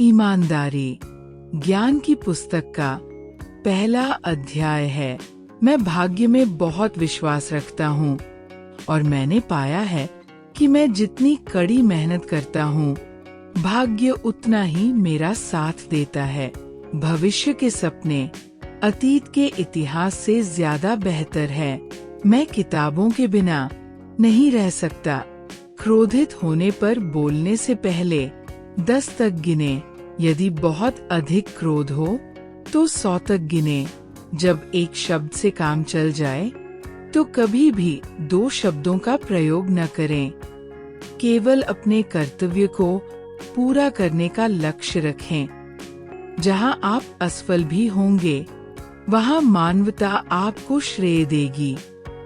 ईमानदारी ज्ञान की पुस्तक का पहला अध्याय है। मैं भाग्य में बहुत विश्वास रखता हूँ और मैंने पाया है कि मैं जितनी कड़ी मेहनत करता हूँ, भाग्य उतना ही मेरा साथ देता है। भविष्य के सपने अतीत के इतिहास से ज्यादा बेहतर है। मैं किताबों के बिना नहीं रह सकता। क्रोधित होने पर बोलने से पहले 10 तक गिने। यदि बहुत अधिक क्रोध हो तो 100 तक गिने। जब एक शब्द से काम चल जाए तो कभी भी 2 शब्दों का प्रयोग न करें। केवल अपने कर्तव्य को पूरा करने का लक्ष्य रखें। जहां आप असफल भी होंगे, वहां मानवता आपको श्रेय देगी।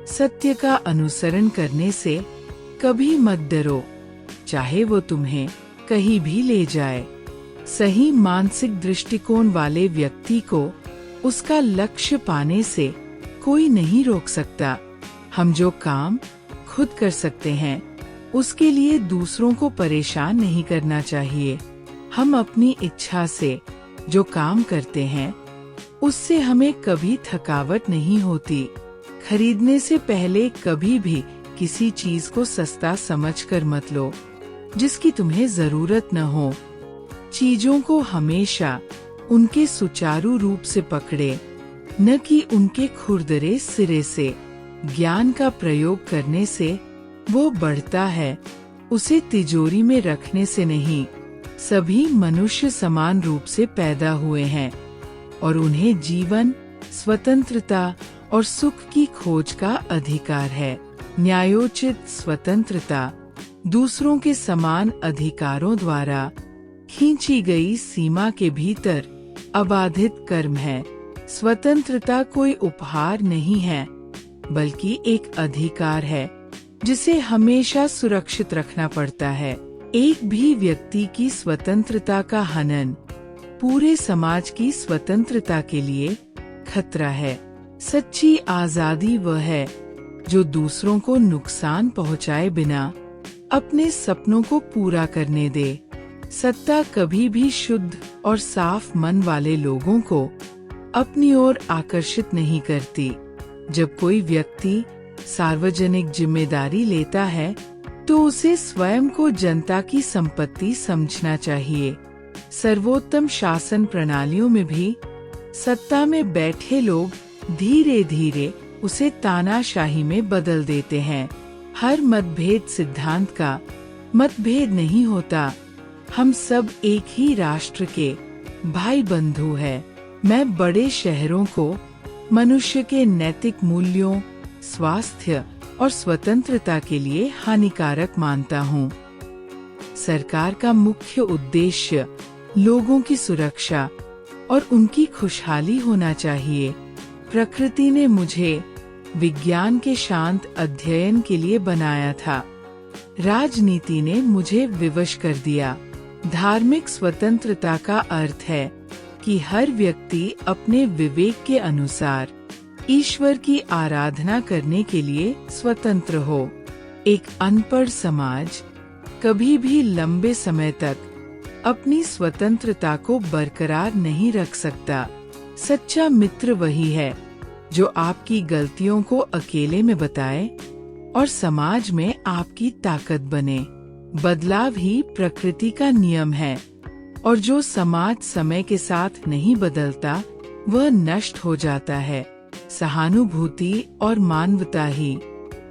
सत्य का अनुसरण करने से कभी मत डरो, चाहे वो तुम्हें कहीं भी ले जाए। सही मानसिक दृष्टिकोण वाले व्यक्ति को उसका लक्ष्य पाने से कोई नहीं रोक सकता। हम जो काम खुद कर सकते हैं, उसके लिए दूसरों को परेशान नहीं करना चाहिए। हम अपनी इच्छा से जो काम करते हैं, उससे हमें कभी थकावट नहीं होती। खरीदने से पहले कभी भी किसी चीज को सस्ता समझकर मत लो जिसकी तुम्हें जरूरत न हो। चीजों को हमेशा उनके सुचारू रूप से पकड़े, न कि उनके खुरदरे सिरे से। ज्ञान का प्रयोग करने से वो बढ़ता है, उसे तिजोरी में रखने से नहीं। सभी मनुष्य समान रूप से पैदा हुए हैं और उन्हें जीवन, स्वतंत्रता और सुख की खोज का अधिकार है। न्यायोचित स्वतंत्रता दूसरों के समान अधिकारों द्वारा खींची गई सीमा के भीतर अबाधित कर्म है। स्वतंत्रता कोई उपहार नहीं है, बल्कि एक अधिकार है जिसे हमेशा सुरक्षित रखना पड़ता है। एक भी व्यक्ति की स्वतंत्रता का हनन पूरे समाज की स्वतंत्रता के लिए खतरा है। सच्ची आजादी वह है जो दूसरों को नुकसान पहुंचाए बिना अपने सपनों को पूरा करने दे। सत्ता कभी भी शुद्ध और साफ मन वाले लोगों को अपनी ओर आकर्षित नहीं करती। जब कोई व्यक्ति सार्वजनिक जिम्मेदारी लेता है तो उसे स्वयं को जनता की संपत्ति समझना चाहिए। सर्वोत्तम शासन प्रणालियों में भी सत्ता में बैठे लोग धीरे धीरे उसे तानाशाही में बदल देते हैं। हर मतभेद सिद्धांत का मतभेद नहीं होता। हम सब एक ही राष्ट्र के भाई बंधु हैं। मैं बड़े शहरों को मनुष्य के नैतिक मूल्यों, स्वास्थ्य और स्वतंत्रता के लिए हानिकारक मानता हूँ। सरकार का मुख्य उद्देश्य लोगों की सुरक्षा और उनकी खुशहाली होना चाहिए। प्रकृति ने मुझे विज्ञान के शांत अध्ययन के लिए बनाया था। राजनीति ने मुझे विवश कर दिया। धार्मिक स्वतंत्रता का अर्थ है कि हर व्यक्ति अपने विवेक के अनुसार ईश्वर की आराधना करने के लिए स्वतंत्र हो। एक अनपढ़ समाज कभी भी लंबे समय तक अपनी स्वतंत्रता को बरकरार नहीं रख सकता। सच्चा मित्र वही है जो आपकी गलतियों को अकेले में बताए और समाज में आपकी ताकत बने। बदलाव ही प्रकृति का नियम है और जो समाज समय के साथ नहीं बदलता, वह नष्ट हो जाता है। सहानुभूति और मानवता ही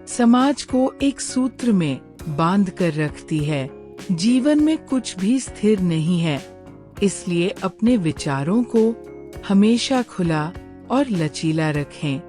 समाज को एक सूत्र में बांध कर रखती है। जीवन में कुछ भी स्थिर नहीं है, इसलिए अपने विचारों को हमेशा खुला और लचीला रखें।